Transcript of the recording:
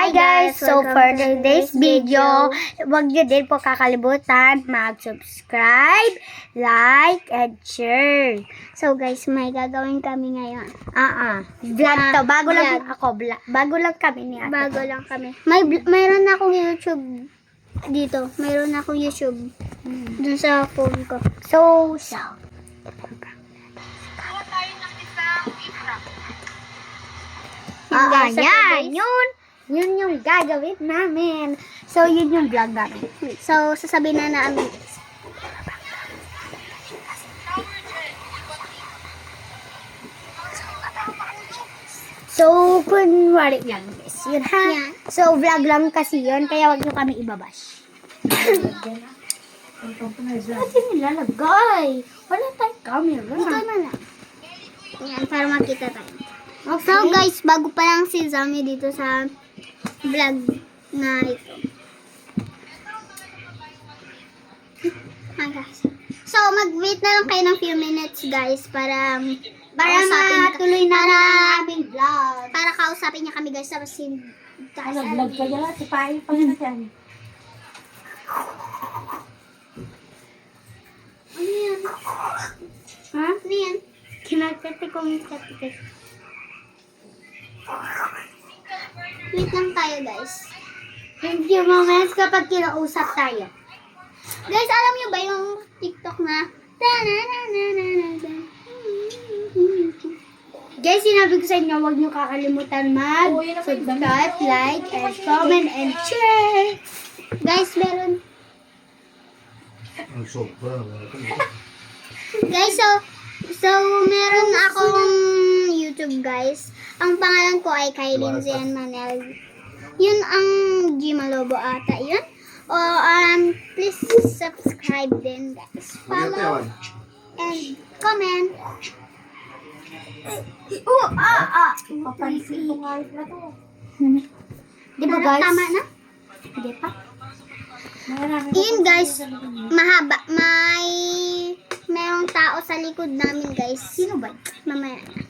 Hi guys! So for today's video, huwag niyo din po kakalimutan mag-subscribe, like, and share. So guys, may gagawin kami ngayon. Vlog to. Bago lang ako. Bago lang kami ni ate. Bago lang kami. Mayroon akong YouTube dito. Mayroon akong YouTube dun sa phone ko. So, guys, yan. Yun yung gagawin namin. So, yun yung vlog namin. So, sasabihin na namin. So, kunwari lang guys. Yun ha. Yan. So, vlog lang kasi yun. Kaya wag nyo kami ibabash. Kasi nilalagay. Wala tayong camera. Dito na lang. Yan, para makita tayo. Okay. So guys, bago pa lang si Zami dito sa vlog na ito. Guys. So, mag-wait na lang kayo ng few minutes guys para matuloy na ang aming vlog. Para kausapin niya kami guys sa sin. Vlog ka dyan. Sipahin pa na dyan. Ano yan? Ha? Ano yan? Kinakati kong kati. Wait lang tayo guys. Thank you moments kapag kinausap tayo. Guys, alam niyo ba yung TikTok na Guys, sinabi ko sa inyo, huwag niyo kakalimutan mag-subscribe, like, and comment, and share. Guys, meron. Guys, so meron akong YouTube guys. Ang pangalan ko ay Kailin Zian Manel. Yun ang Gmalobo ata yun. O please subscribe din guys. Follow and comment. Papansin ko nga na to. Di ba guys? Tama na? Hindi pa. Yun guys, mahaba. Mayroong tao sa likod namin guys. Sino ba? Mamaya.